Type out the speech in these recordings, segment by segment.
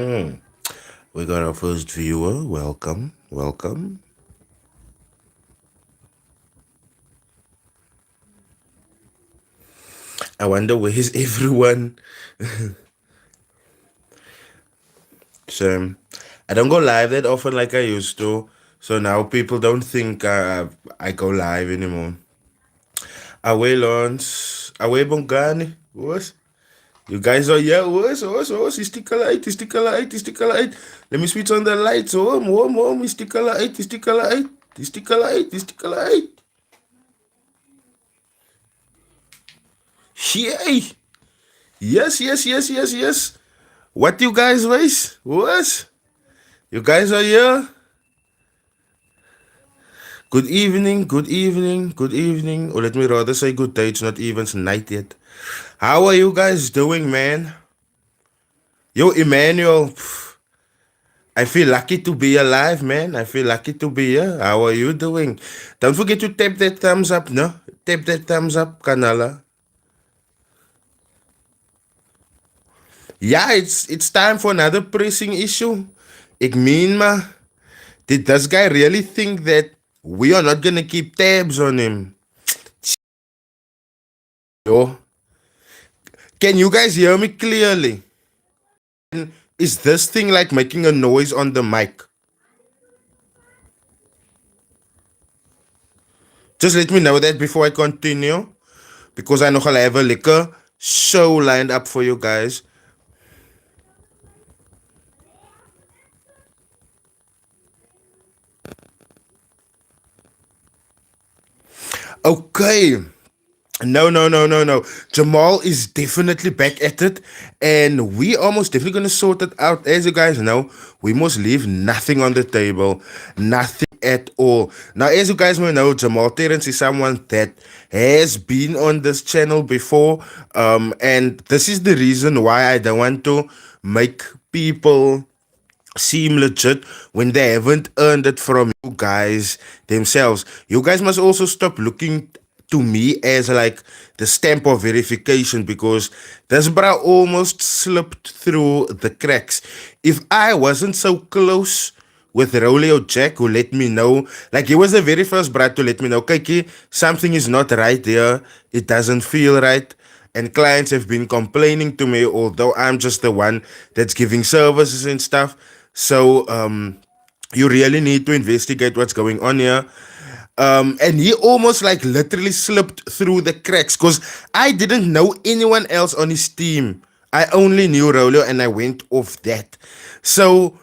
We got our first viewer. Welcome, welcome. I wonder where is everyone. So I don't go live that often like I used to. So now people don't think I go live anymore. Away Lawrence, away Bongani. What? You guys are here. What? Stick a light, stick a light, stick a light. Let me switch on the lights. Stick a light, stick a light, stick a light, stick a light. Yay! Yes. What you guys waste? What? You guys are here? Good evening, good evening, good evening. Or let me rather say good day, it's not even night yet. How are you guys doing, man? Yo, Emmanuel, I feel lucky to be alive, man. I feel lucky to be here. How are you doing? Don't forget to tap that thumbs up, no? Tap that thumbs up, Kanala. Yeah, it's time for another pressing issue. Ik meen maar, did this guy really think that we are not gonna keep tabs on him? Yo, can you guys hear me clearly? Is this thing like making a noise on the mic? Just let me know that before I continue, because I nogal have a lekker show lined up for you guys. Okay. No. Jamal is definitely back at it, and we almost definitely gonna sort it out. As you guys know, we must leave nothing on the table, nothing at all. Now, as you guys may know, Jamal Terrance is someone that has been on this channel before, and this is the reason why I don't want to make people seem legit when they haven't earned it from you guys themselves. You guys must also stop looking to me as like the stamp of verification, because this bra almost slipped through the cracks. If I wasn't so close with Rolio Jack, who let me know, like he was the very first brat to let me know, Kiki, something is not right here. It doesn't feel right. And clients have been complaining to me, although I'm just the one that's giving services and stuff. So you really need to investigate what's going on here. And he almost like literally slipped through the cracks because I didn't know anyone else on his team. I only knew Rolio and I went off that. So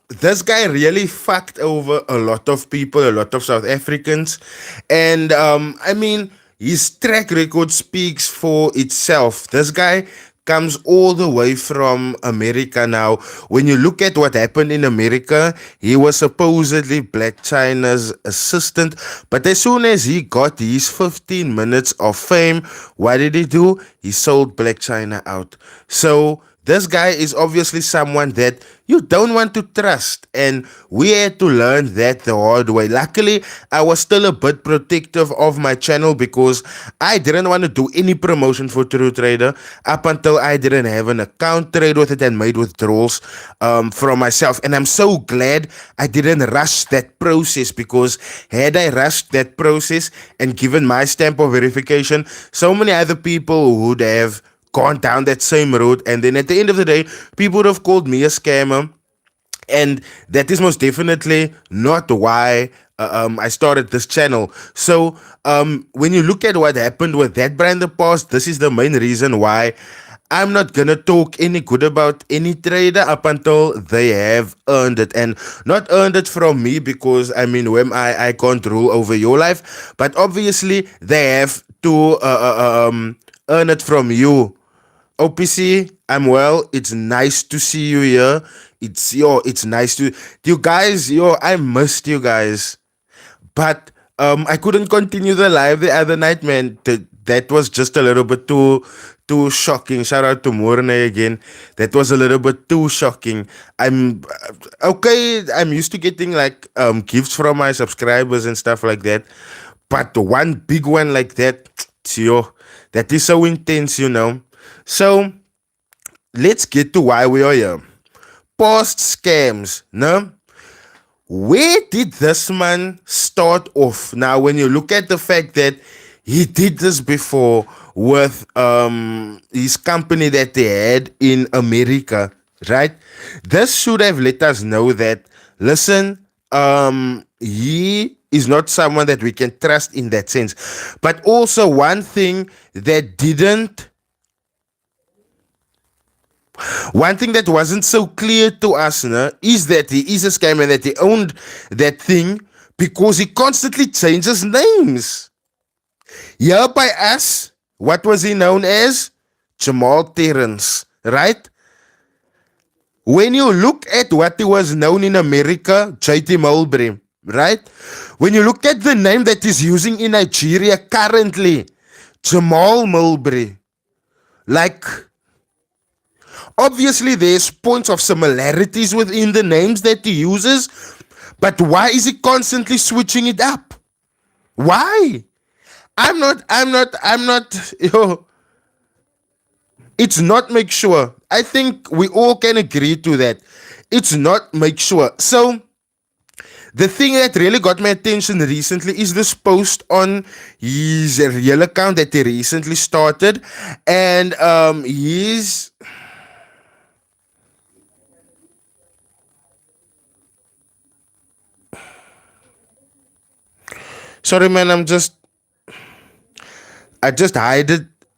this guy really fucked over a lot of people, a lot of South Africans. And I mean, his track record speaks for itself. This guy comes all the way from America now. When you look at what happened in America, he was supposedly Black China's assistant. But as soon as he got his 15 minutes of fame, what did he do? He sold Black China out. So this guy is obviously someone that you don't want to trust, and we had to learn that the hard way. Luckily, I was still a bit protective of my channel because I didn't want to do any promotion for True Trader up until I didn't have an account, trade with it, and made withdrawals from myself. And I'm so glad I didn't rush that process, because had I rushed that process and given my stamp of verification, so many other people would have gone down that same road, and then at the end of the day, people would have called me a scammer, and that is most definitely not why I started this channel. So when you look at what happened with that brand in the past, this is the main reason why I'm not gonna talk any good about any trader up until they have earned it, and not earned it from me, because I mean, when I can't rule over your life, but obviously they have to earn it from you. OPC, I'm well. It's nice to see you here. It's nice to you guys. I missed you guys, but I couldn't continue the live the other night, man. That was just a little bit too shocking. Shout out to Morne again. That was a little bit too shocking. I'm okay. I'm used to getting like gifts from my subscribers and stuff like that, but one big one like that, that is so intense, So let's get to why we are here. past scams, no? Where did this man start off? Now, when you look at the fact that he did this before with his company that they had in America, right? This should have let us know that, listen, he is not someone that we can trust in that sense. But also one thing that didn't One thing that wasn't so clear to us, no, is that he is a scammer, that he owned that thing because he constantly changes names. Here by us, what was he known as? Jamal Terrance, right? When you look at what he was known in America, JT Mulberry, right? When you look at the name that he's using in Nigeria currently, Jamal Mulberry, like, obviously there's points of similarities within the names that he uses, but why is he constantly switching it up? Why? I'm not, it's not make sure. I think we all can agree to that. It's not make sure. So, the thing that really got my attention recently is this post on his real account that he recently started. And he's... Sorry, man, I just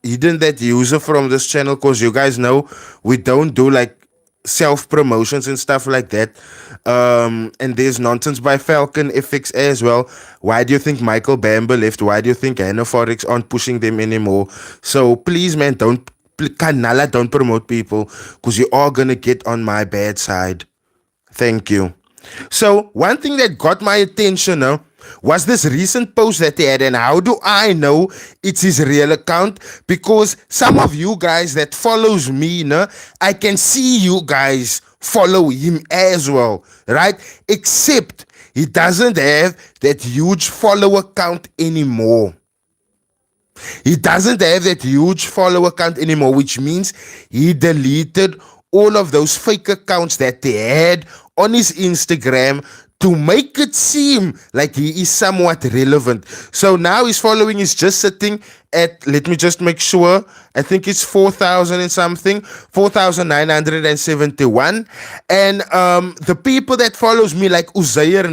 hidden that user from this channel because you guys know we don't do like self promotions and stuff like that. And there's nonsense by Falcon FX as well. Why do you think Michael Bamber left? Why do you think Hannah Forex aren't pushing them anymore? So please, man, Kanala, don't promote people because you are gonna get on my bad side. Thank you. So one thing that got my attention was this recent post that he had, and how do I know it's his real account? Because some of you guys that follows me, I can see you guys follow him as well, right? Except he doesn't have that huge follower count anymore. He doesn't have that huge follower count anymore, which means he deleted all of those fake accounts that they had on his Instagram to make it seem like he is somewhat relevant. So now his following is just sitting at, let me just make sure, I think it's 4,000 and something, 4,971. And the people that follows me, like Uzair,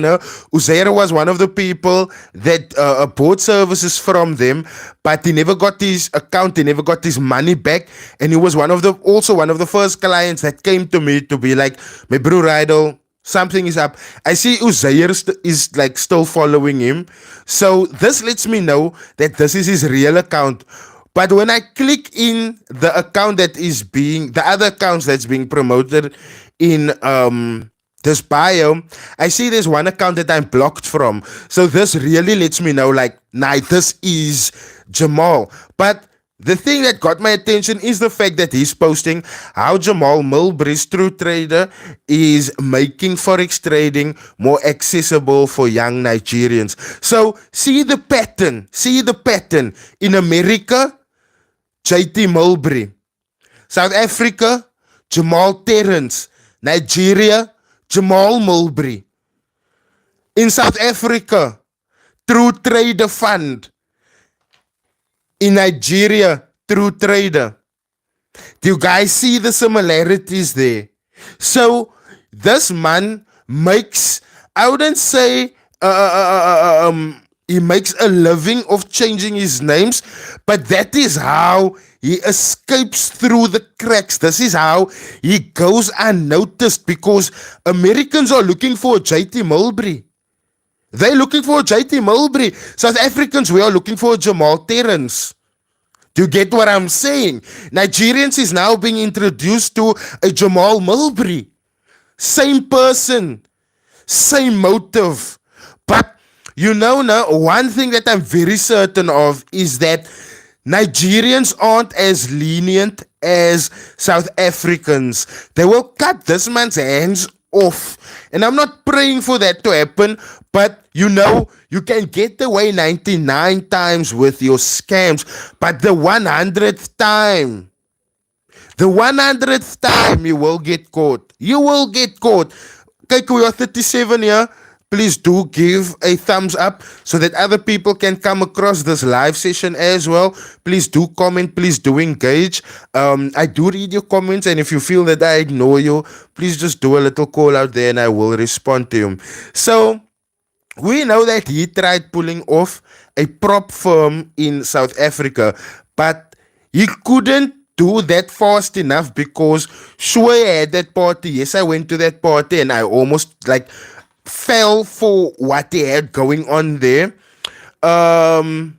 Uzair was one of the people that bought services from them, but he never got his account, he never got his money back. And he was also one of the first clients that came to me to be like, my bro Rydal, something is up. I see Uzair is like still following him. So this lets me know that this is his real account. But when I click in the account the other accounts that's being promoted in this bio, I see there's one account that I'm blocked from. So this really lets me know like, nah, this is Jamal. But the thing that got my attention is the fact that he's posting how Jamal Mulberry's True Trader is making Forex trading more accessible for young Nigerians. So see the pattern. In America, JT Mulberry. South Africa, Jamal Terrance. Nigeria, Jamal Mulberry. In South Africa, True Trader Fund. In Nigeria, True Trader. Do you guys see the similarities there? So this man makes, I wouldn't say he makes a living of changing his names, but that is how he escapes through the cracks. This is how he goes unnoticed, because Americans are looking for JT Mulberry. They're looking for JT Mulberry. South Africans, we are looking for Jamal Terrance. Do you get what I'm saying? Nigerians is now being introduced to a Jamal Mulberry. Same person, same motive. But now, one thing that I'm very certain of is that Nigerians aren't as lenient as South Africans. They will cut this man's hands off. And I'm not praying for that to happen, but you can get away 99 times with your scams, but the 100th time, The 100th time you will get caught. You will get caught. Kyk, we are 37 here. Please do give a thumbs up so that other people can come across this live session as well. Please do comment. Please do engage. I do read your comments, and if you feel that I ignore you, please just do a little call out there and I will respond to you. So, we know that he tried pulling off a prop firm in South Africa, but he couldn't do that fast enough because Shwe had that party. Yes, I went to that party and I almost like fell for what they had going on there. Um,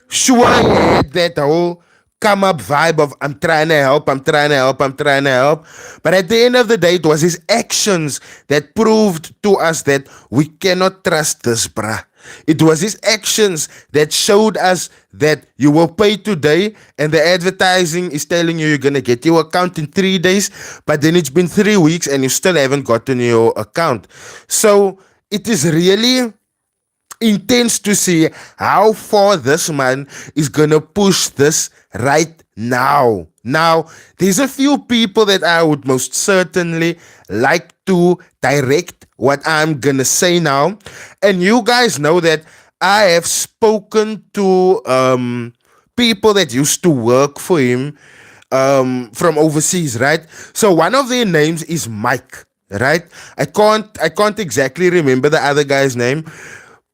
Sure, had that whole come up vibe of I'm trying to help, I'm trying to help, I'm trying to help. But at the end of the day, it was his actions that proved to us that we cannot trust this, bruh. It was his actions that showed us that you will pay today and the advertising is telling you you're going to get your account in 3 days, but then it's been 3 weeks and you still haven't gotten your account. So it is really intense to see how far this man is gonna push this right now. Now, there's a few people that I would most certainly like to direct what I'm gonna say now. And you guys know that I have spoken to people that used to work for him from overseas, right? So one of their names is Mike, right? I can't exactly remember the other guy's name,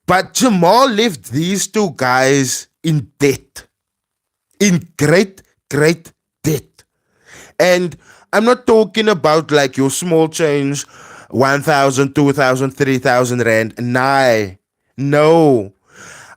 but Jamal left these two guys in debt, in great, great debt. And I'm not talking about like your small change, 1,000, 2,000, 3,000 rand. Nah, no.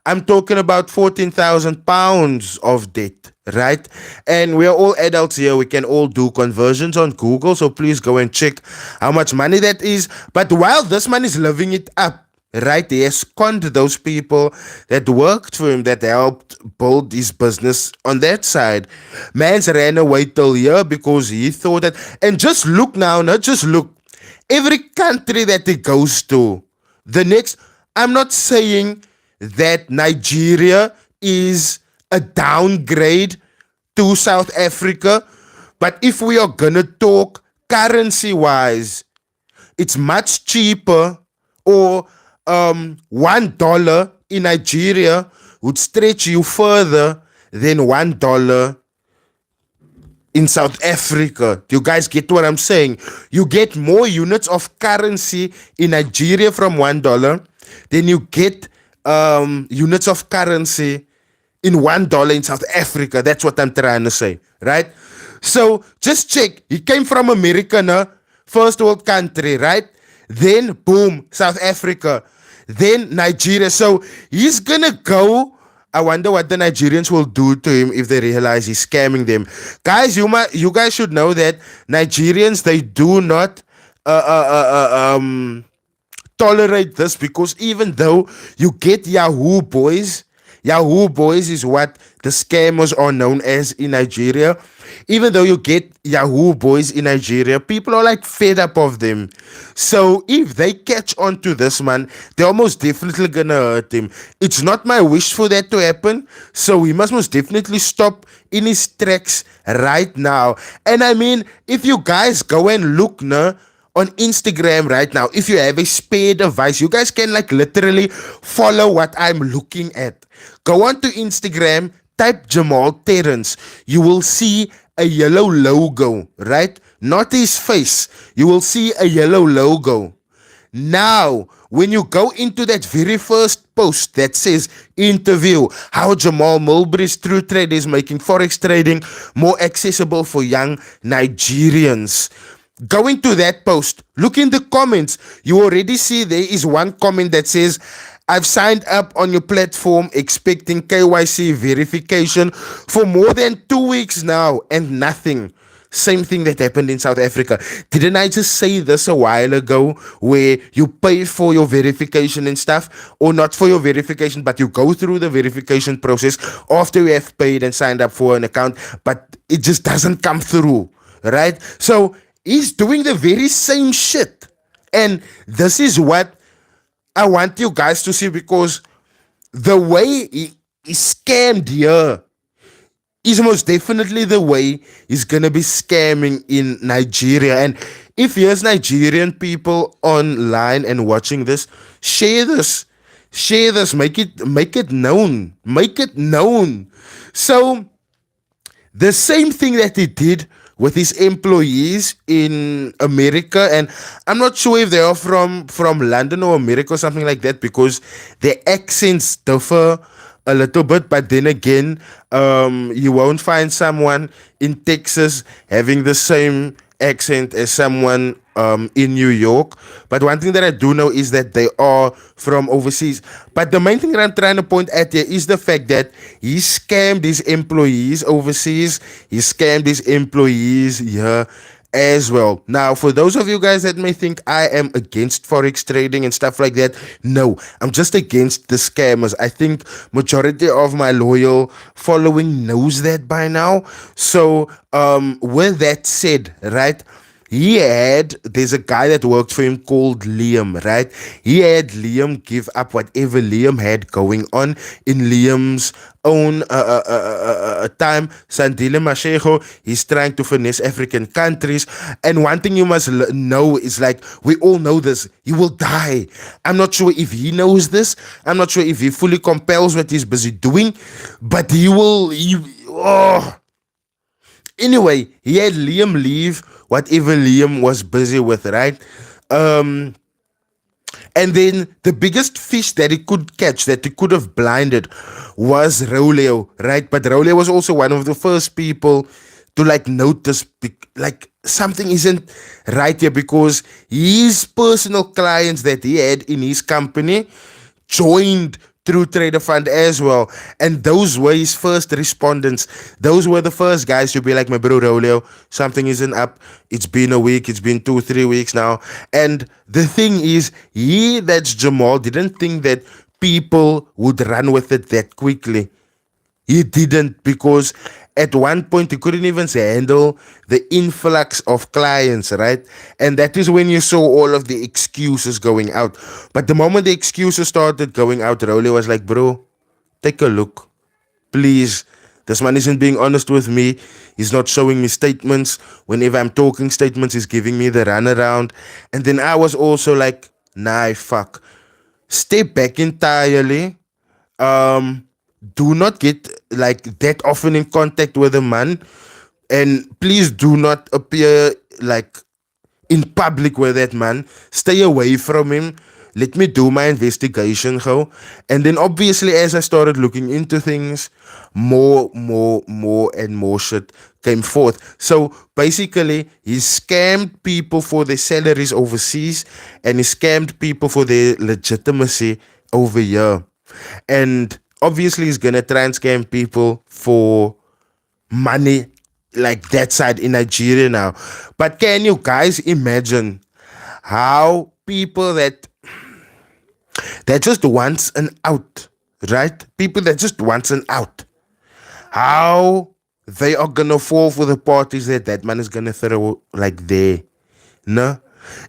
I'm talking about 14,000 pounds of debt, right? And we're all adults here. We can all do conversions on Google. So please go and check how much money that is. But while this man is living it up, right, he has conned those people that worked for him, that helped build his business on that side. Man's ran away till here because he thought that. And just look now, not just look. Every country that he goes to, the next, I'm not saying that Nigeria is a downgrade to South Africa, but if we are gonna talk currency wise, it's much cheaper, or $1 in Nigeria would stretch you further than $1 in South Africa. Do you guys get what I'm saying? You get more units of currency in Nigeria from $1 than you get units of currency in $1 in South Africa. That's what I'm trying to say, right? So just check. He came from America, no? First world country, right? Then boom, South Africa. Then Nigeria. So he's gonna go. I wonder what the Nigerians will do to him if they realize he's scamming them. Guys, you guys should know that Nigerians, they do not tolerate this, because even though you get Yahoo boys is what the scammers are known as in Nigeria. Even though you get Yahoo boys in Nigeria, people are like fed up of them. So if they catch on to this man, they're almost definitely gonna hurt him. It's not my wish for that to happen. So we must most definitely stop in his tracks right now. And I mean, if you guys go and look now on Instagram right now, if you have a spare device, you guys can like literally follow what I'm looking at. Go on to Instagram, type Jamal Terrance. You will see a yellow logo, right? Not his face. You will see a yellow logo. Now, when you go into that very first post that says interview, how Jamal Mulberry's True Trade is making Forex trading more accessible for young Nigerians. Go into that post, look in the comments. You already see there is one comment that says, I've signed up on your platform expecting KYC verification for more than 2 weeks now and nothing. Same thing that happened in South Africa. Didn't I just say this a while ago, where you pay for your verification and stuff, or not for your verification, but you go through the verification process after you have paid and signed up for an account, but it just doesn't come through, right? So he's doing the very same shit. And this is what I want you guys to see, because the way he scammed here is most definitely the way he's gonna be scamming in Nigeria. And if there's Nigerian people online and watching this, share this. Share this. Make it known. Make it known. So the same thing that he did with his employees in America, and I'm not sure if they are from London or America or something like that, because their accents differ a little bit. But then again, you won't find someone in Texas having the same accent as someone in New York. But one thing that I do know is that they are from overseas. But the main thing that I'm trying to point at here is the fact that he scammed his employees overseas. He scammed his employees here as well. Now, for those of you guys that may think I am against forex trading and stuff like that, no, I'm just against the scammers. I think majority of my loyal following knows that by now. So, with that said, right? There's a guy that worked for him called Liam, right? He had Liam give up whatever Liam had going on in Liam's own time. Sandile Mashego, he's trying to finesse African countries. And one thing you must know is, like, we all know this, he will die. I'm not sure if he knows this. I'm not sure if he fully compels what he's busy doing, but oh. Anyway, he had Liam leave whatever Liam was busy with, right? And then the biggest fish that he could catch, that he could have blinded, was Roleo, right? But Roleo was also one of the first people to, like, notice, like, something isn't right here, because his personal clients that he had in his company joined through Trader Fund as well. And those were his first respondents. Those were the first guys to be like, my bro Roleo, something isn't up. It's been a week. It's been 2-3 weeks now. And the thing is, that's Jamal, didn't think that people would run with it that quickly. He didn't, because at one point he couldn't even handle the influx of clients, right? And that is when you saw all of the excuses going out. But the moment the excuses started going out, Rolly was like, bro, take a look. Please. This man isn't being honest with me. He's not showing me statements. Whenever I'm talking statements, he's giving me the runaround. And then I was also like, nah, fuck. Step back entirely. Do not get, like, that often in contact with a man, and please do not appear, like, in public with that man. Stay away from him. Let me do my investigation, go. And then obviously, as I started looking into things, more and more shit came forth. So basically, he scammed people for their salaries overseas, and he scammed people for their legitimacy over here. And obviously, he's gonna try and scam people for money, like that side in Nigeria now. But can you guys imagine how people that just wants an out, right? People that just wants an out, how they are gonna fall for the parties that man is gonna throw, like, there. No?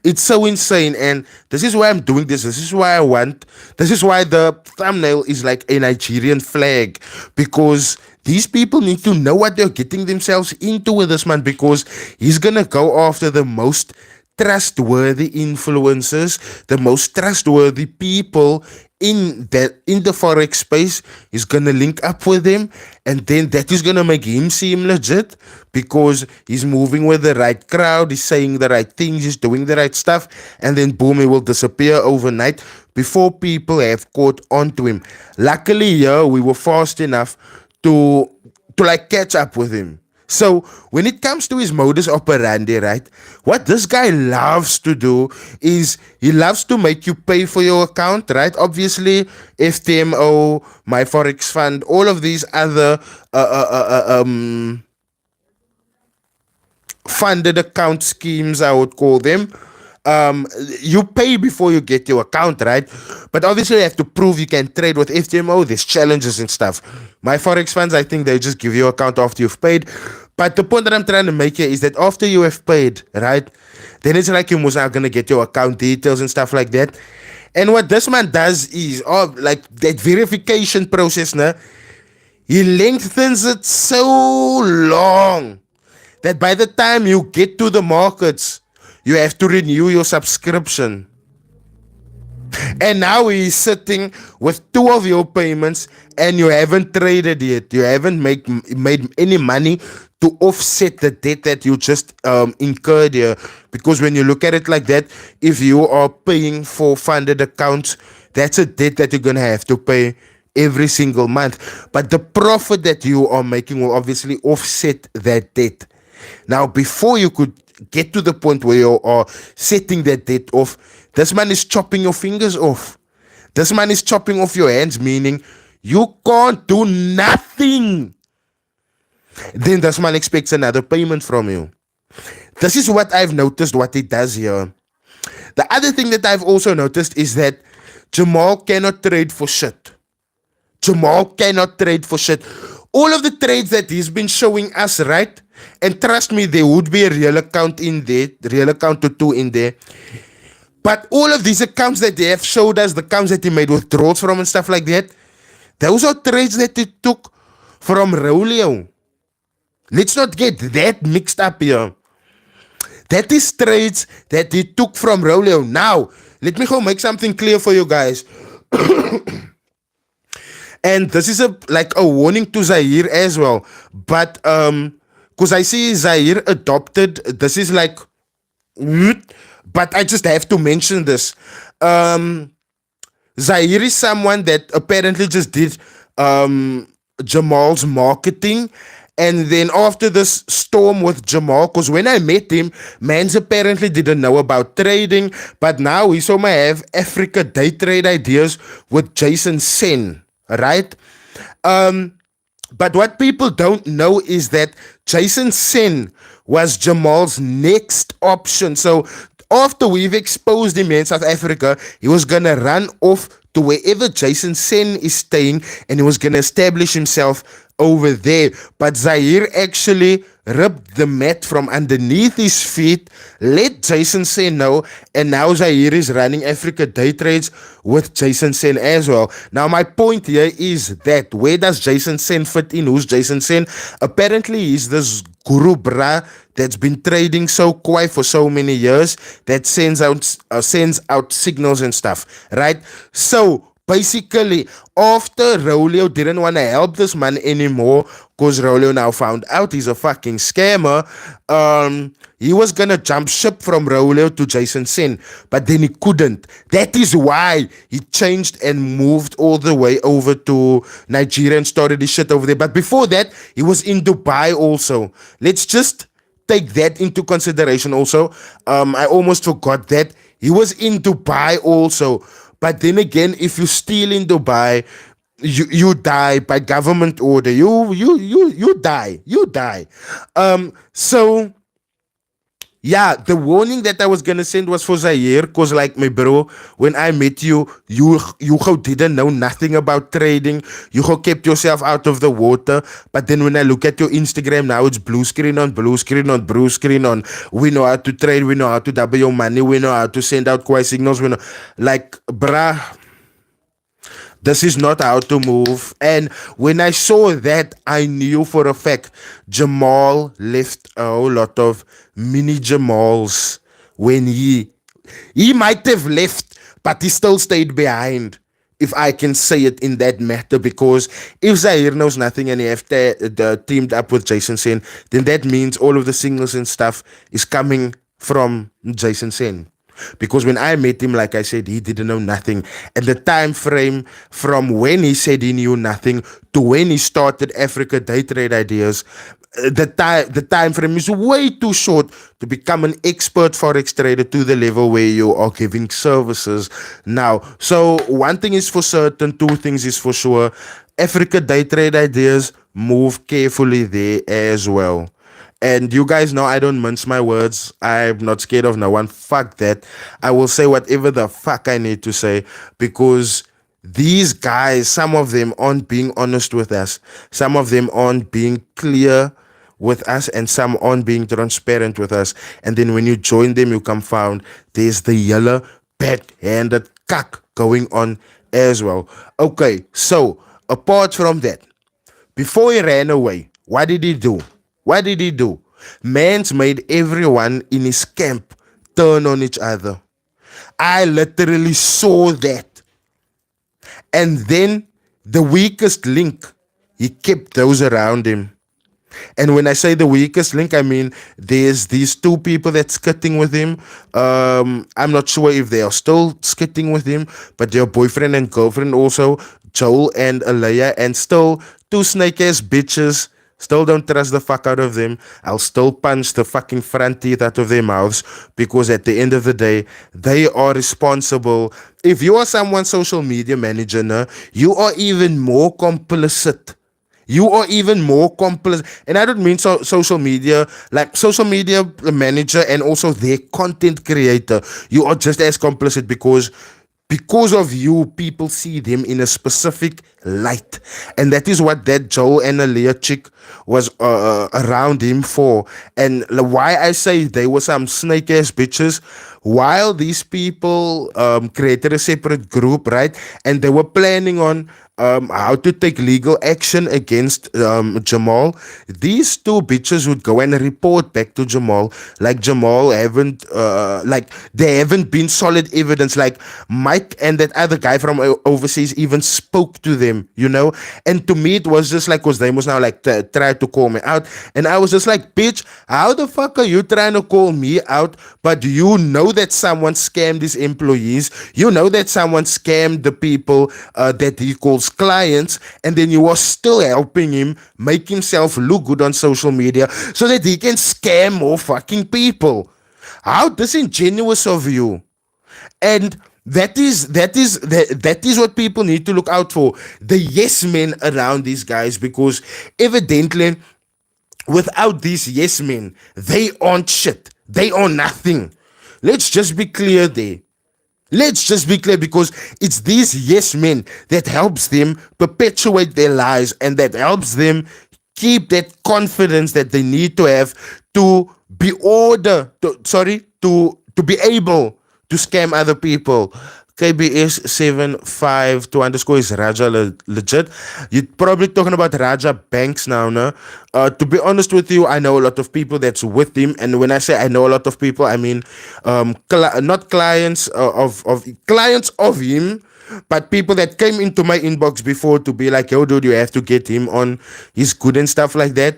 It's so insane, and this is why I'm doing this. This is why the thumbnail is like a Nigerian flag, because these people need to know what they're getting themselves into with this man, because he's gonna go after the most trustworthy influencers, the most trustworthy people in the forex space. Is gonna link up with them, and then that is gonna make him seem legit, because he's moving with the right crowd, he's saying the right things, he's doing the right stuff, and then boom, he will disappear overnight before people have caught on to him. Luckily, yeah, we were fast enough to like catch up with him. So when it comes to his modus operandi, right, what this guy loves to do is he loves to make you pay for your account, right? Obviously, FTMO, My Forex Fund, all of these other funded account schemes, I would call them. You pay before you get your account, right? But obviously you have to prove you can trade with FTMO. There's challenges and stuff. My Forex funds, I think they just give you an account after you've paid. But the point that I'm trying to make here is that after you have paid, right, then it's like you're now going to get your account details and stuff like that. And what this man does is, like, that verification process, nah, He lengthens it so long that by the time you get to the markets, you have to renew your subscription. And now he's sitting with two of your payments and you haven't traded yet. You haven't made any money to offset the debt that you just incurred here. Because when you look at it like that, if you are paying for funded accounts, that's a debt that you're going to have to pay every single month. But the profit that you are making will obviously offset that debt. Now, before you could get to the point where you are setting that debt off, this man is chopping your fingers off. This man is chopping off your hands, meaning you can't do nothing. Then this man expects another payment from you. This is what I've noticed what he does here. The other thing that I've also noticed is that Jamal cannot trade for shit. Jamal cannot trade for shit. All of the trades that he's been showing us, right? And trust me, there would be a real account in there, real account or two in there. But all of these accounts that they have showed us, the accounts that he made withdrawals from and stuff like that, those are trades that he took from Rolio. Let's not get that mixed up here. That is trades that he took from Rolio. Now, let me go make something clear for you guys. And this is a warning to Zaire as well. But because I see Zaire adopted, this is like, but I just have to mention this. Zaire is someone that apparently just did Jamal's marketing. And then after this storm with Jamal, because when I met him, mans apparently didn't know about trading, but now he saw me have Africa day trade ideas with Jason Sen, right? But what people don't know is that Jason Sen was Jamal's next option. So after we've exposed him in South Africa, he was going to run off to wherever Jason Sen is staying and he was going to establish himself over there. But Zaire actually ripped the mat from underneath his feet, let Jason Sen know, and now Zaire is running Africa day trades with Jason Sen as well. Now my point here is that where does Jason Sen fit in? Who's Jason Sen? Apparently he's this guru bra that's been trading so quiet for so many years that sends out signals and stuff, right? So basically, after Rolio didn't want to help this man anymore, because Rolio now found out he's a fucking scammer, he was gonna jump ship from Rolio to Jason Sen, but then he couldn't. That is why he changed and moved all the way over to Nigeria and started his shit over there. But before that, he was in Dubai also. Let's just take that into consideration also. I almost forgot that. He was in Dubai also. But then again, if you steal in Dubai, you die by government order. You die. So yeah, the warning that I was gonna send was for Zaire, cause like my bro, when I met you didn't know nothing about trading. You kept yourself out of the water. But then when I look at your Instagram now, it's blue screen on blue screen on blue screen on. We know how to trade. We know how to double your money. We know how to send out quiet signals. We know, like, bruh, this is not how to move. And when I saw that, I knew for a fact Jamal left a whole lot of mini Jamals when he might have left, but he still stayed behind, if I can say it in that matter. Because if Zaire knows nothing and he have teamed up with Jason Sen, then that means all of the signals and stuff is coming from Jason Sen. Because when I met him, like I said, he didn't know nothing. And the time frame from when he said he knew nothing to when he started Africa Day Trade Ideas, the time frame is way too short to become an expert Forex trader to the level where you are giving services now. So one thing is for certain, two things is for sure. Africa Day Trade Ideas, move carefully there as well. And you guys know I don't mince my words. I'm not scared of no one. Fuck that. I will say whatever the fuck I need to say, because these guys, some of them aren't being honest with us. Some of them aren't being clear with us, and some aren't being transparent with us. And then when you join them, you come found there's the yellow backhanded cuck going on as well. Okay, so apart from that, Before he ran away, what did he do? What did he do? Man's made everyone in his camp turn on each other. I literally saw that. And then the weakest link, he kept those around him. And when I say the weakest link, I mean there's these two people that's skitting with him. I'm not sure if they are still skitting with him, but their boyfriend and girlfriend also, Joel and Alea, and still two snake ass bitches. Still don't trust the fuck out of them. I'll still punch the fucking front teeth out of their mouths because at the end of the day, they are responsible. If you are someone's social media manager, no, you are even more complicit. You are even more complicit. And I don't mean social media, like social media manager and also their content creator. You are just as complicit because of you, people see them in a specific light. And that is what that Joel and Aaliyah chick was around him for. And why I say they were some snake ass bitches, while these people created a separate group, right? And they were planning on how to take legal action against Jamal. These two bitches would go and report back to Jamal, like Jamal haven't, like there haven't been solid evidence. Like Mike and that other guy from overseas even spoke to them, you know. And to me, it was just like, cause they was now like try to call me out, and I was just like, bitch, how the fuck are you trying to call me out? But you know that someone scammed his employees. You know that someone scammed the people that he calls clients, and then you are still helping him make himself look good on social media so that he can scam more fucking people. How disingenuous of you. And that is what people need to look out for, the yes men around these guys, because evidently without these yes men, they aren't shit, they are nothing. Let's just be clear there. Let's just be clear, because it's these yes men that helps them perpetuate their lies, and that helps them keep that confidence that they need to have to be to be able to scam other people. KBS 752 underscore is Raja legit. You're probably talking about Raja Banks now, no? To be honest with you, I know a lot of people that's with him, and when I say I know a lot of people, I mean not clients of clients of him, but people that came into my inbox before to be like, yo, dude, you have to get him on. He's good and stuff like that.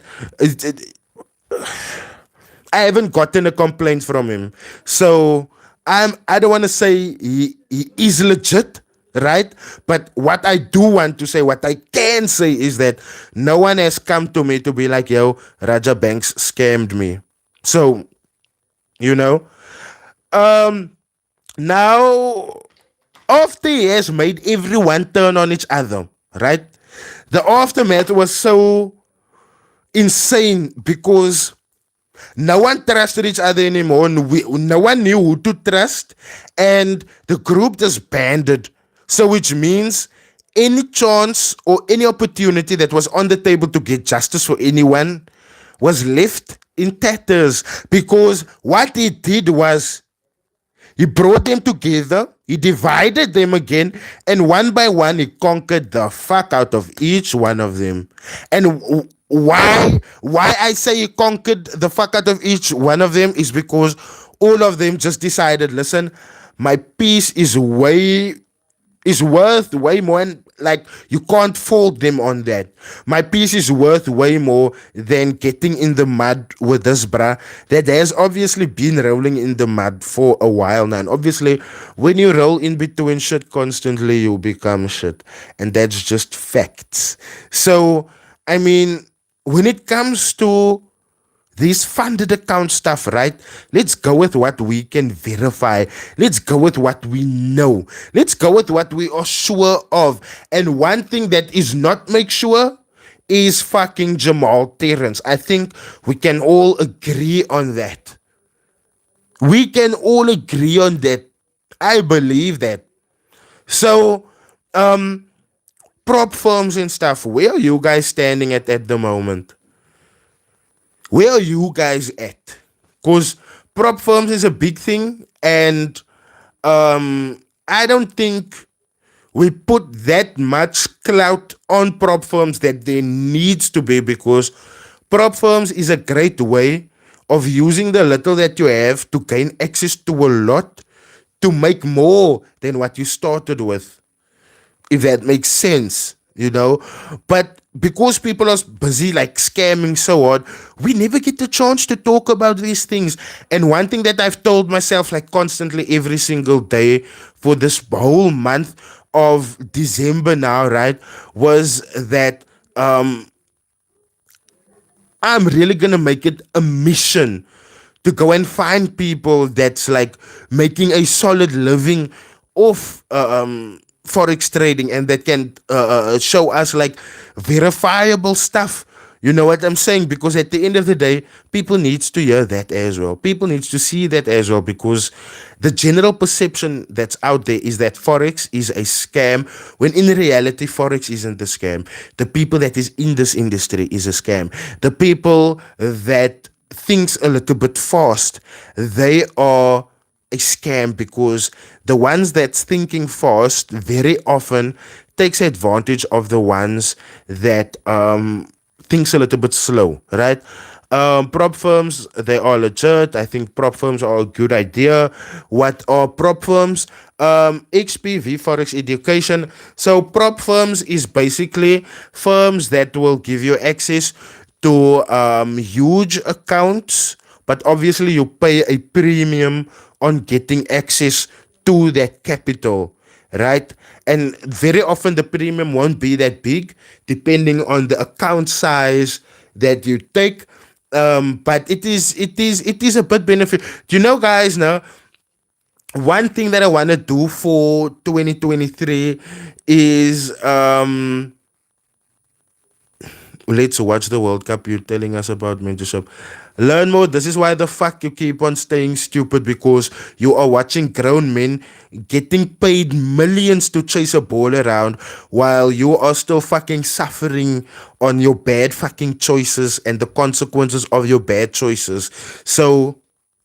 I haven't gotten a complaint from him, so I don't want to say he is legit, right? But what I do want to say, what I can say, is that no one has come to me to be like, yo, Raja Banks scammed me. So, you know, now after he has made everyone turn on each other, right? The aftermath was so insane because no one trusted each other anymore. No one knew who to trust, and the group just banded. So, which means any chance or any opportunity that was on the table to get justice for anyone was left in tatters, because what he did was he brought them together, he divided them again, and one by one he conquered the fuck out of each one of them. And why I say he conquered the fuck out of each one of them is because all of them just decided, listen, my peace is worth way more, and like you can't fault them on that. My piece is worth way more than getting in the mud with this bruh that has obviously been rolling in the mud for a while now. And obviously when you roll in between shit constantly, you become shit, and that's just facts. So I mean, when it comes to these funded account stuff, right? Let's go with what we can verify. Let's go with what we know. Let's go with what we are sure of. And one thing that is not make sure is fucking Jamal Terrance. I think we can all agree on that. We can all agree on that. I believe that. So, prop firms and stuff, where are you guys standing at the moment? Where are you guys at? Because prop firms is a big thing, and I don't think we put that much clout on prop firms that there needs to be, because prop firms is a great way of using the little that you have to gain access to a lot to make more than what you started with, if that makes sense, you know. But because people are busy like scamming so hard, we never get the chance to talk about these things. And one thing that I've told myself like constantly every single day for this whole month of December now, right, was that I'm really gonna make it a mission to go and find people that's like making a solid living off forex trading, and that can show us like verifiable stuff. You know what I'm saying? Because at the end of the day, people needs to hear that as well. People needs to see that as well, because the general perception that's out there is that forex is a scam, when in reality forex isn't a scam. The people that is in this industry is a scam. The people that thinks a little bit fast, they are a scam, because the ones that's thinking fast very often takes advantage of the ones that thinks a little bit slow, right? Prop firms, they are legit. I think prop firms are a good idea. What are prop firms? XPV Forex Education. So prop firms is basically firms that will give you access to huge accounts, but obviously you pay a premium on getting access to that capital, right? And very often the premium won't be that big, depending on the account size that you take. But it is a bit benefit. Do you know, guys? Now, one thing that I want to do for 2023 is let's watch the World Cup. You're telling us about mentorship. Learn more. This is why the fuck you keep on staying stupid, because you are watching grown men getting paid millions to chase a ball around, while you are still fucking suffering on your bad fucking choices and the consequences of your bad choices. So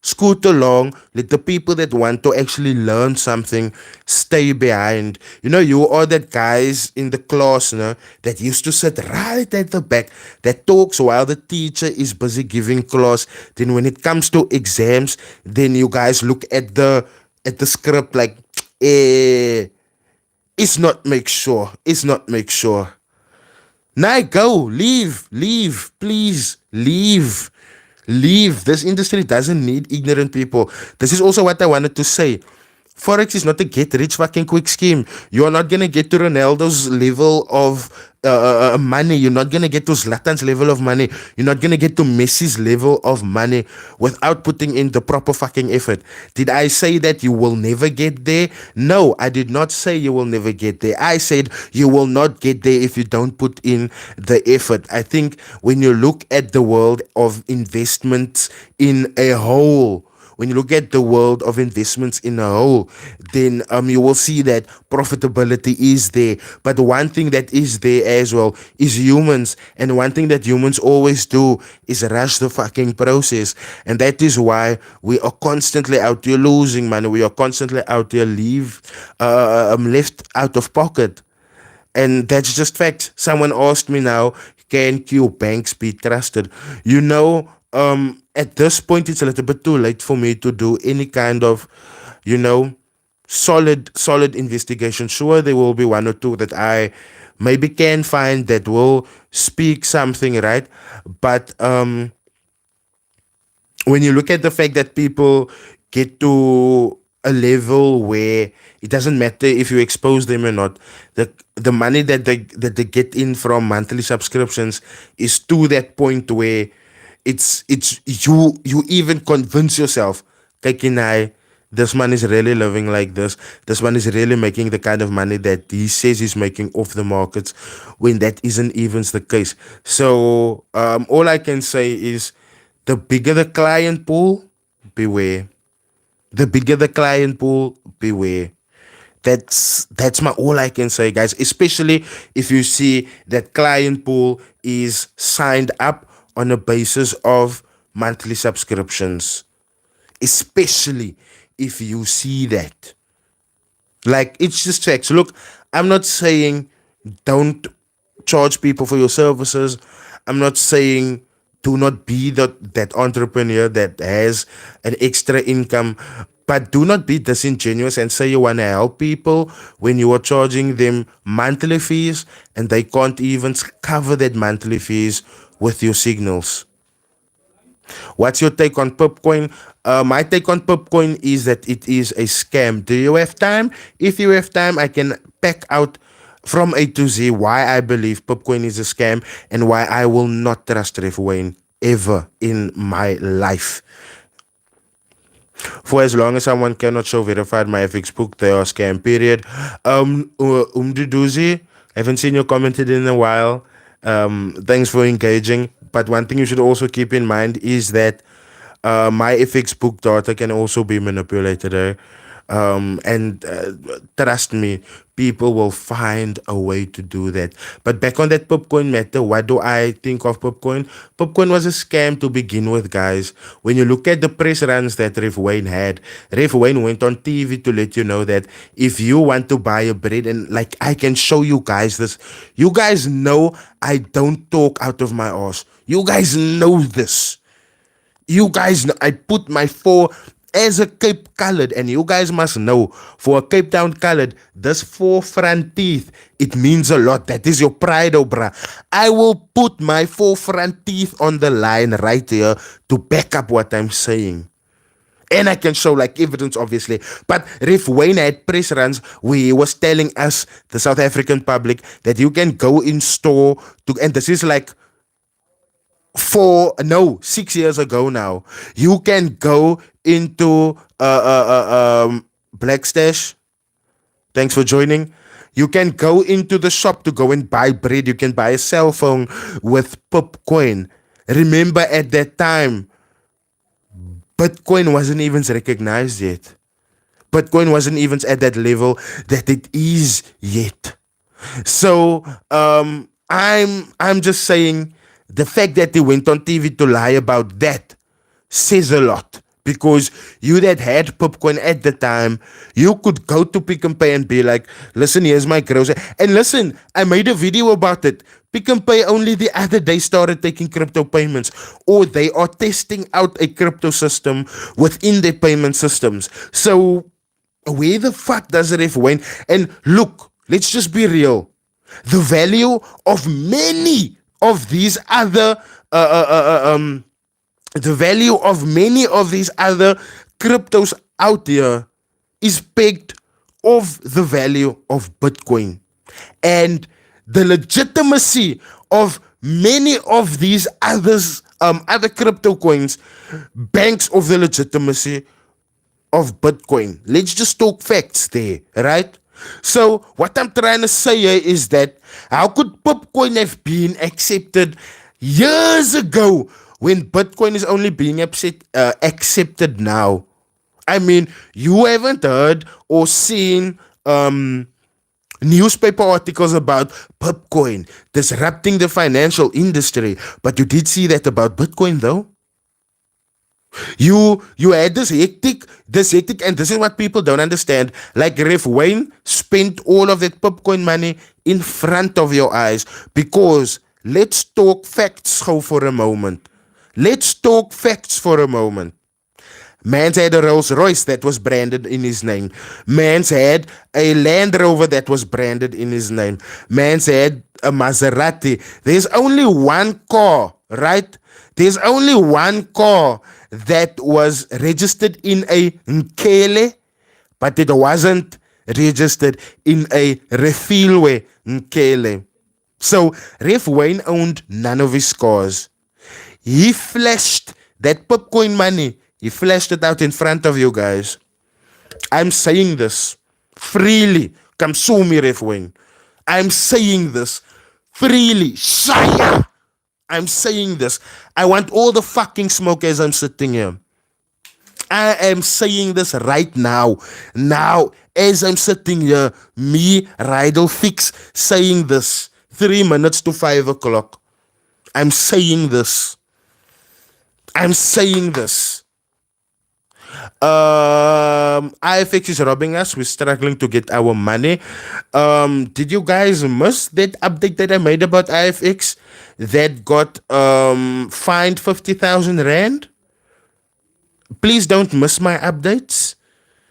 scoot along, let the people that want to actually learn something stay behind. You know, you are that guys in the class, no, that used to sit right at the back, that talks while the teacher is busy giving class. Then when it comes to exams, then you guys look at the script like, eh, it's not make sure, it's not make sure. Now go, leave, please, leave. Leave. This industry doesn't need ignorant people. This is also what I wanted to say. Forex is not a get rich fucking quick scheme. You are not gonna get to Ronaldo's level of money. You're not gonna get to Zlatan's level of money. You're not gonna get to Messi's level of money without putting in the proper fucking effort. Did I say that you will never get there? No, I did not say you will never get there. I said you will not get there if you don't put in the effort. I think when you look at the world of investments in a whole, when you look at the world of investments in a whole, then you will see that profitability is there. But one thing that is there as well is humans. And one thing that humans always do is rush the fucking process. And that is why we are constantly out there losing money. We are constantly out there left out of pocket. And that's just fact. Someone asked me now, can Q banks be trusted? You know, at this point, it's a little bit too late for me to do any kind of, you know, solid investigation. Sure, there will be one or two that I maybe can find that will speak something, right? But when you look at the fact that people get to a level where it doesn't matter if you expose them or not, the money that they get in from monthly subscriptions is to that point where it's you even convince yourself, "Kyk hier, nee, this man is really living like this. This one is really making the kind of money that he says he's making off the markets," when that isn't even the case. So all I can say is, the bigger the client pool, beware. The bigger the client pool, beware. That's my all I can say, guys. Especially if you see that client pool is signed up on a basis of monthly subscriptions. Especially if you see that. Like, it's just facts. Look, I'm not saying don't charge people for your services. I'm not saying do not be that entrepreneur that has an extra income, but do not be disingenuous and say you want to help people when you are charging them monthly fees and they can't even cover that monthly fees with your signals. What's your take on Pipcoin? My take on Pipcoin is that it is a scam. Do you have time? If you have time, I can pack out from A to Z why I believe Pipcoin is a scam and why I will not trust Ref Wayne ever in my life. For as long as someone cannot show verified my FX book, they are scam. Period. Umduduzi, haven't seen you commented in a while. Thanks for engaging. But one thing you should also keep in mind is that my FX book data can also be manipulated. And trust me, people will find a way to do that. But back on that Pipcoin matter, what do I think of Pipcoin? Pipcoin was a scam to begin with, guys. When you look at the press runs that Ref Wayne had, Ref Wayne went on TV to let you know that if you want to buy a bread, and like I can show you guys this, you guys know I don't talk out of my ass. You guys know this. You guys know I put my four as a Cape colored, and you guys must know for a Cape Town colored, this four front teeth, it means a lot. That is your pride, oh bruh. I will put my four front teeth on the line right here to back up what I'm saying. And I can show like evidence, obviously. But Ref Wayne had press runs where he was telling us, the South African public, that you can go in store to, and this is like 6 years ago now. You can go into Black Stash. Thanks for joining. You can go into the shop to go and buy bread. You can buy a cell phone with Pipcoin. Remember at that time, Bitcoin wasn't even recognized yet. Bitcoin wasn't even at that level that it is yet. So I'm just saying the fact that they went on TV to lie about that says a lot. Because you that had Pipcoin at the time, you could go to Pick and Pay and be like, listen, here's my grocery. And listen, I made a video about it. Pick and Pay only the other day started taking crypto payments, or they are testing out a crypto system within their payment systems. So where the fuck does it have went? And look, let's just be real. The value of many of these other the value of many of these other cryptos out there is pegged off the value of Bitcoin. And the legitimacy of many of these other crypto coins banks of the legitimacy of Bitcoin. Let's just talk facts there, right? So what I'm trying to say here is that how could Bitcoin have been accepted years ago when Bitcoin is only being accepted now? I mean, you haven't heard or seen newspaper articles about Bitcoin disrupting the financial industry, but you did see that about Bitcoin though. You had this hectic, and this is what people don't understand. Like Ref Wayne spent all of that Pipcoin money in front of your eyes. Because let's talk facts for a moment. Let's talk facts for a moment. Man's had a Rolls Royce that was branded in his name. Man's had a Land Rover that was branded in his name. Man's had a Maserati. There's only one car, right? There's only one car that was registered in a Nkele, but it wasn't registered in a Refilwe Nkele. So Ref Wayne owned none of his cars. He flashed that Pipcoin money. He flashed it out in front of you guys. I'm saying this freely. Come sue me, Ref Wayne. I'm saying this freely. Shia! I'm saying this. I want all the fucking smoke as I'm sitting here. I am saying this right now. Now, as I'm sitting here, me, Rydel Fix, saying this. 3 minutes to 5 o'clock. I'm saying this. I'm saying this. IFX is robbing us. We're struggling to get our money. Did you guys miss that update that I made about IFX that got fined 50,000 rand? Please don't miss my updates.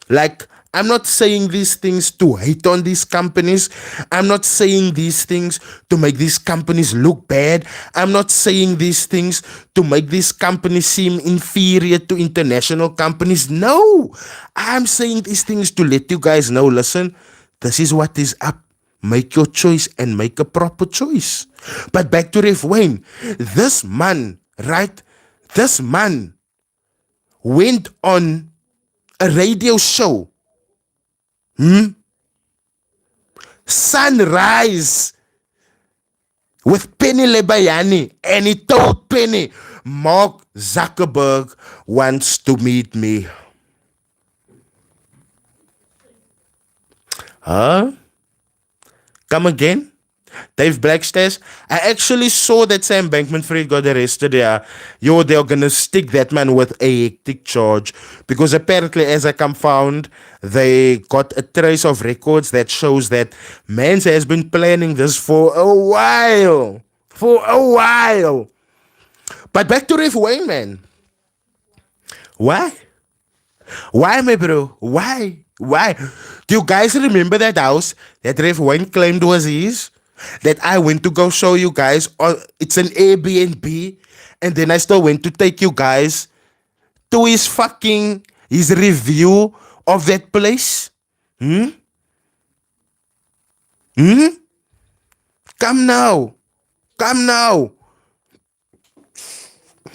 Like, I'm not saying these things to hate on these companies. I'm not saying these things to make these companies look bad. I'm not saying these things to make these companies seem inferior to international companies. No, I'm saying these things to let you guys know, listen, this is what is up. Make your choice and make a proper choice. But back to Ref Wayne. This man, right? This man went on a radio show. Sunrise with Penny Lebayani, and he told Penny, Mark Zuckerberg wants to meet me. Huh? Come again? Dave Blackstairs. I actually saw that Sam Bankman-Fried got arrested. Yeah, they're gonna stick that man with a hectic charge because apparently, as I found, they got a trace of records that shows that Mans has been planning this for a while. For a while. But back to Ref Wayne, man. Why? Why, my bro? Why? Why? Do you guys remember that house that Ref Wayne claimed was his? That I went to go show you guys. It's an Airbnb. And then I still went to take you guys to his review of that place. Come now. Come now.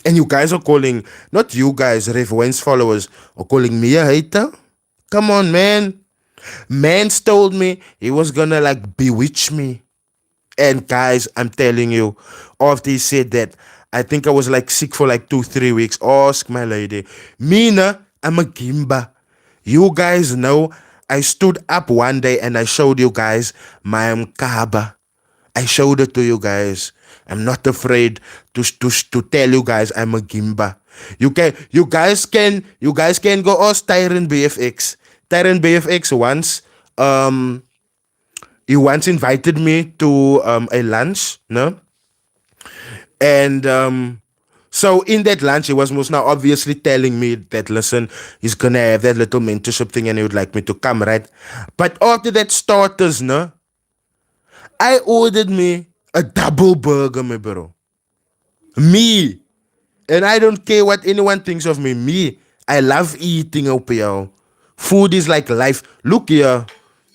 And you guys are calling, not you guys, Ref Wayne's followers, are calling me a hater? Come on, man. Mans told me he was gonna like bewitch me. And guys, I'm telling you, after he said that, I think I was like sick for like 2-3 weeks. Ask my lady. Mina, I'm a Gimba. You guys know I stood up one day and I showed you guys my Mkaba. I showed it to you guys. I'm not afraid to tell you guys I'm a Gimba. You guys can go ask Tyrant BFX. Tyrant BFX once he once invited me to a lunch, no? And so in that lunch, he was most now obviously telling me that, listen, he's gonna have that little mentorship thing and he would like me to come, right? But after that starters, no? I ordered me a double burger, my bro. Me. And I don't care what anyone thinks of me. Me. I love eating, yo. Food is like life. Look here.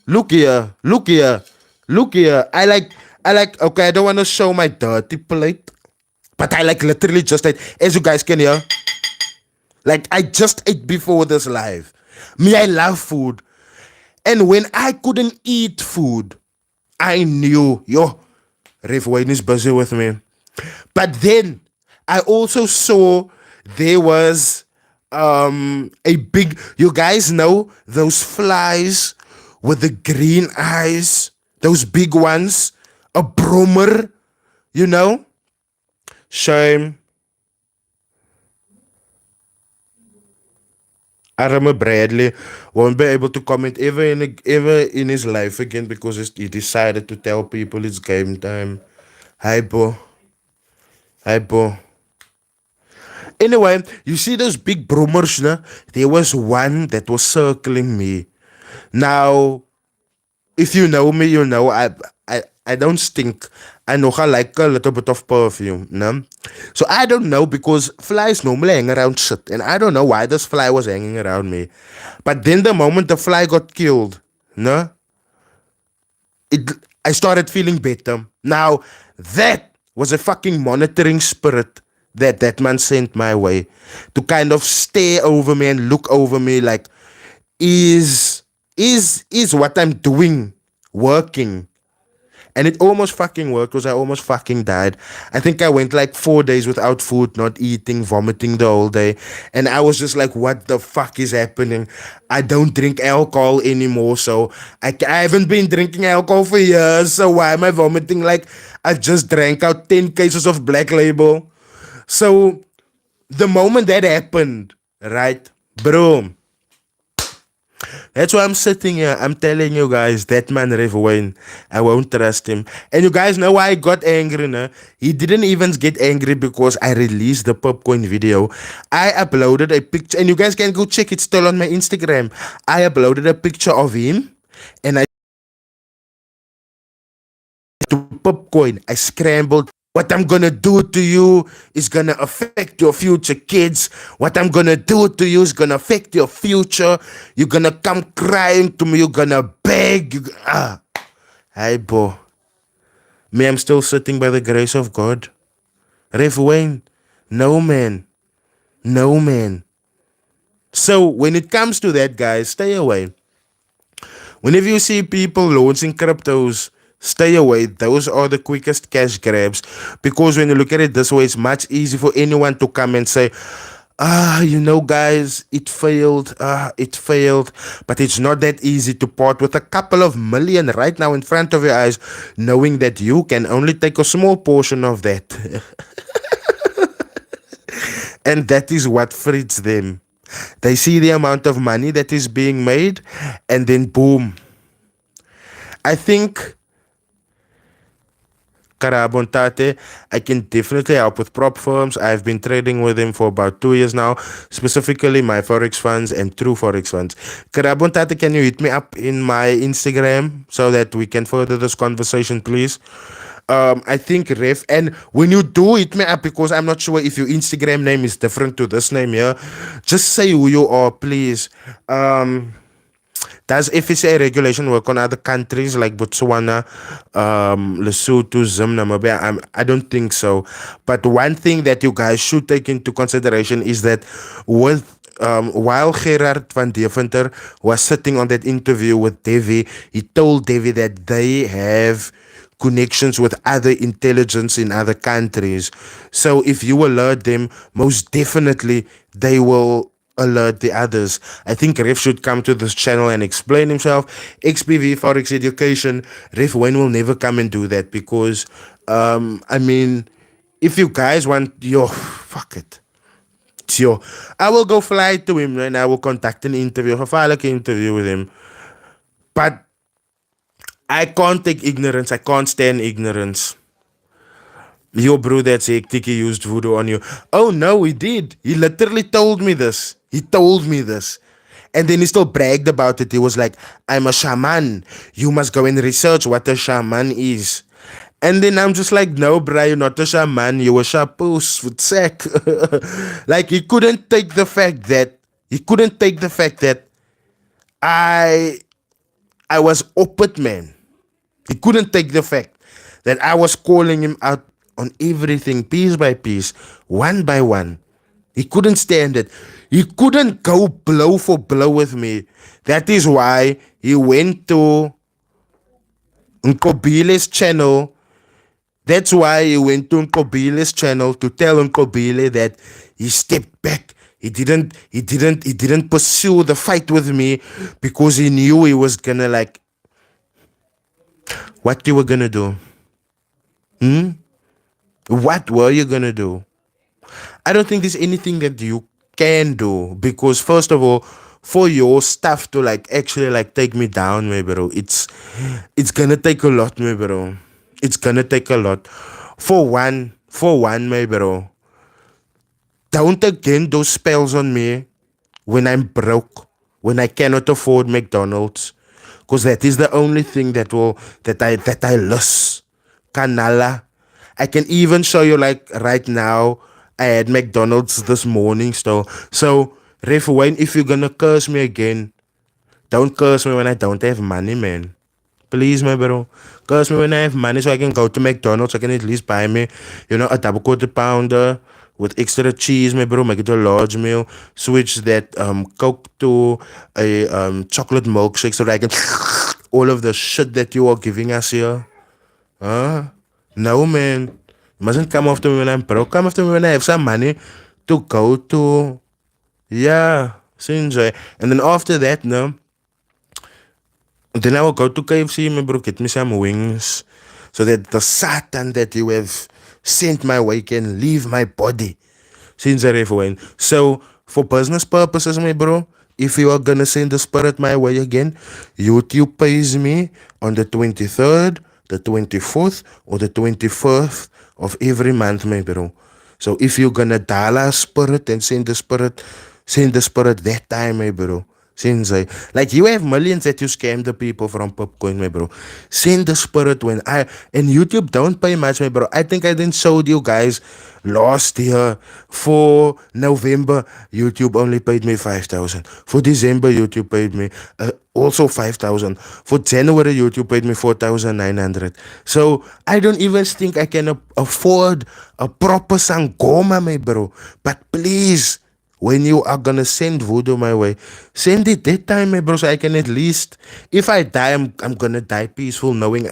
Look here. Look here. Look here. Okay, I don't want to show my dirty plate. But I like literally just ate. As you guys can hear. Like I just ate before this live. Me, I love food. And when I couldn't eat food, I knew, Ref Wayne is busy with me. But then I also saw there was a big, you guys know those flies with the green eyes, those big ones, a brommer, you know? Shame. Arme Bradley won't be able to comment ever in his life again because he decided to tell people it's game time. Hi, bo. Hi, bo. Anyway, you see those big broomers, no? There was one that was circling me. Now, if you know me, you know I don't stink. I know I like a little bit of perfume, no? So I don't know because flies normally hang around shit. And I don't know why this fly was hanging around me. But then the moment the fly got killed, no? I started feeling better. Now, that was a fucking monitoring spirit that man sent my way to kind of stare over me and look over me like, is what I'm doing working? And it almost fucking worked because I almost fucking died. I think I went like 4 days without food, not eating, vomiting the whole day. And I was just like, what the fuck is happening? I don't drink alcohol anymore. So I haven't been drinking alcohol for years. So why am I vomiting? Like I've just drank out 10 cases of Black Label. So the moment that happened, right? Bro, that's why I'm sitting here. I'm telling you guys, that man Rev Wayne, I won't trust him. And you guys know why I got angry, no? He didn't even get angry because I released the popcorn video. I uploaded a picture, and you guys can go check it still on my Instagram. I uploaded a picture of him, and I to popcorn. I scrambled. What I'm gonna do to you is gonna affect your future kids. What I'm gonna do to you is gonna affect your future. You're gonna come crying to me. You're gonna beg. Hey, boy. Me, I'm still sitting by the grace of God. Rev Wayne, no man. No man. So when it comes to that, guys, stay away. Whenever you see people launching cryptos, stay away. Those are the quickest cash grabs. Because when you look at it this way, it's much easier for anyone to come and say, guys, it failed. But it's not that easy to part with a couple of million right now in front of your eyes, knowing that you can only take a small portion of that. And that is what frees them. They see the amount of money that is being made, and then boom. I think Karabontate, I can definitely help with prop firms. I've been trading with him for about 2 years now, specifically my Forex funds and true Forex funds. Karabontate, can you hit me up in my Instagram so that we can further this conversation, please? I think Ref, and when you do hit me up, because I'm not sure if your Instagram name is different to this name here, just say who you are, please. Does FSA regulation work on other countries like Botswana, Lesotho, Namibia? I don't think so. But one thing that you guys should take into consideration is that while Gerard van Deventer was sitting on that interview with Devi, he told Devi that they have connections with other intelligence in other countries. So if you alert them, most definitely they will alert the others. I think Ref should come to this channel and explain himself. XPV Forex Education, Ref Wayne will never come and do that because, if you guys want your, fuck it. Sure. I will go fly to him and I will contact an interview, a file interview with him. But I can't take ignorance. I can't stand ignorance. Your bro that's hectic, he used voodoo on you. Oh no, he did. He literally told me this. He told me this. And then he still bragged about it. He was like, I'm a shaman. You must go and research what a shaman is. And then I'm just like, no, bro, you're not a shaman. You're a shapoos with sack. Like, he couldn't take the fact that I was open, man. He couldn't take the fact that I was calling him out on everything piece by piece, one by one. He couldn't stand it. He couldn't go blow for blow with me. That is why he went to Nkobile's channel. That's why he went to Nkobile's channel to tell Nkobile that he stepped back. He didn't pursue the fight with me because he knew he was gonna like what you were gonna do. What were you gonna do? I don't think there's anything that you can do because first of all, for your stuff to like actually like take me down, my bro, it's gonna take a lot, my bro. It's gonna take a lot. For one, my bro. Don't again those spells on me when I'm broke, when I cannot afford McDonald's. Because that is the only thing that I lose. Canala. I can even show you like right now. I had McDonald's this morning still. So Ref Wayne, if you're gonna curse me again, don't curse me when I don't have money, man. Please, my bro. Curse me when I have money so I can go to McDonald's. I can at least buy me, a double quarter pounder with extra cheese, my bro. Make it a large meal. Switch that Coke to a chocolate milkshake so that I can all of the shit that you are giving us here. Huh? No, man. You mustn't come after me when I'm broke. Come after me when I have some money to go to. Yeah. So enjoy. And then after that, no. Then I will go to KFC, my bro, get me some wings. So that the Satan that you have sent my way can leave my body. Since I have went. So For business purposes, my bro, if you are gonna send the spirit my way again, YouTube pays me on the 23rd, the 24th, or the 21st of every month, my bro. So if you're gonna dial a spirit and send the spirit that time, my bro. Since like you have millions that you scam the people from popcorn, my bro. Send the spirit when I and YouTube don't pay much, my bro. I think I didn't showed you guys last year for November. YouTube only paid me 5,000. For December, YouTube paid me also 5,000. For January, YouTube paid me 4,900. So I don't even think I can afford a proper sangoma, my bro. But please, when you are gonna send voodoo my way, send it that time, my bro, so I can at least, if I die, I'm gonna die peaceful, knowing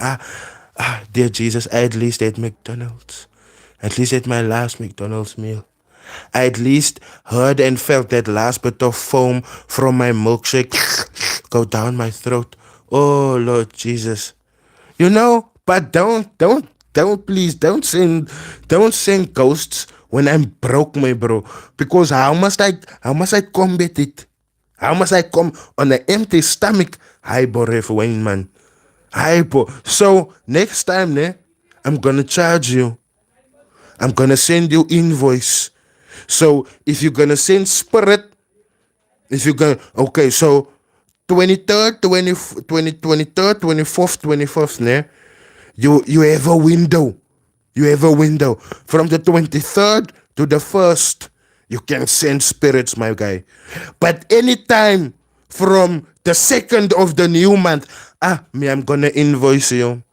dear Jesus, I at least ate McDonald's. At least ate my last McDonald's meal. I at least heard and felt that last bit of foam from my milkshake go down my throat. Oh Lord Jesus. But don't please don't send ghosts when I'm broke, my bro. Because how must I combat it? How must I come on an empty stomach? Hi Boref Wayne, man. Hi bo. So next time, I'm gonna charge you. I'm gonna send you invoice. So if you're gonna send spirit, if you're gonna okay, so 23rd, 23rd, 24th, 25th, you have a window. You have a window. From the 23rd to the 1st, you can send spirits, my guy. But anytime from the 2nd of the new month, I'm gonna invoice you.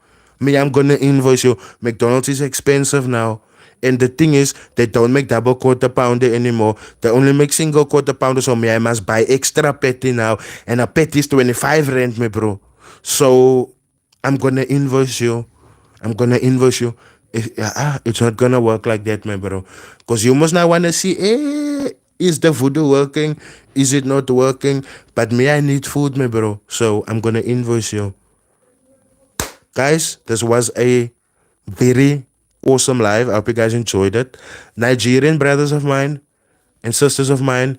I'm gonna invoice you. McDonald's is expensive now. And the thing is, they don't make double quarter pounder anymore. They only make single quarter pounder. So I must buy extra patty now. And a patty is 25 rand, my bro. So I'm gonna invoice you. I'm gonna invoice you. It's not gonna work like that, my bro. Because you must now wanna see, is the voodoo working? Is it not working? But me, I need food, my bro. So I'm gonna invoice you. Guys, this was a very awesome live. I hope you guys enjoyed it. Nigerian brothers of mine and sisters of mine,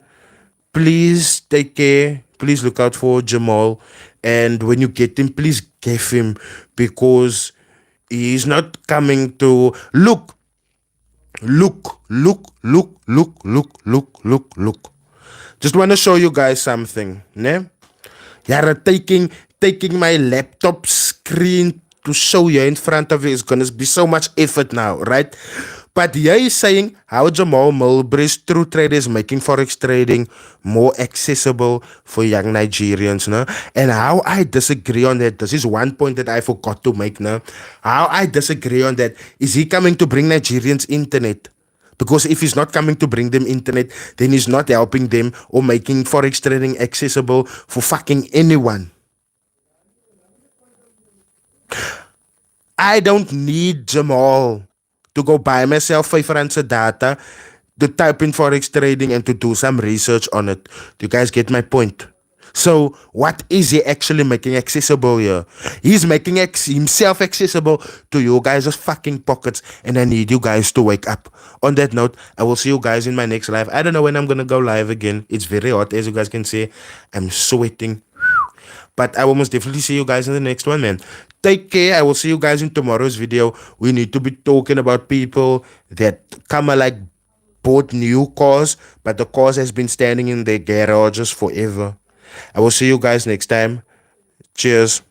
please take care. Please look out for Jamal. And when you get him, please give him, because he's not coming to look. Just want to show you guys something. Ne? Yeah, taking my laptop screen to show you in front of you is gonna be so much effort now, right? But here is saying how Jamal Mulberry's true trade is making forex trading more accessible for young Nigerians, no? And how I disagree on that. This is one point that I forgot to make, no? How I disagree on that is he coming to bring Nigerians internet? Because if he's not coming to bring them internet, then he's not helping them or making forex trading accessible for fucking anyone. I don't need Jamal to go buy myself 5 rands of data to type in forex trading and to do some research on it. Do you guys get my point? So, what is he actually making accessible here? He's making himself accessible to you guys' fucking pockets, and I need you guys to wake up. On that note, I will see you guys in my next live. I don't know when I'm gonna go live again. It's very hot, as you guys can see. I'm sweating. But I will most definitely see you guys in the next one, man. Take care. I will see you guys in tomorrow's video. We need to be talking about people that come like bought new cars, but the cars has been standing in their garages forever. I will see you guys next time. Cheers.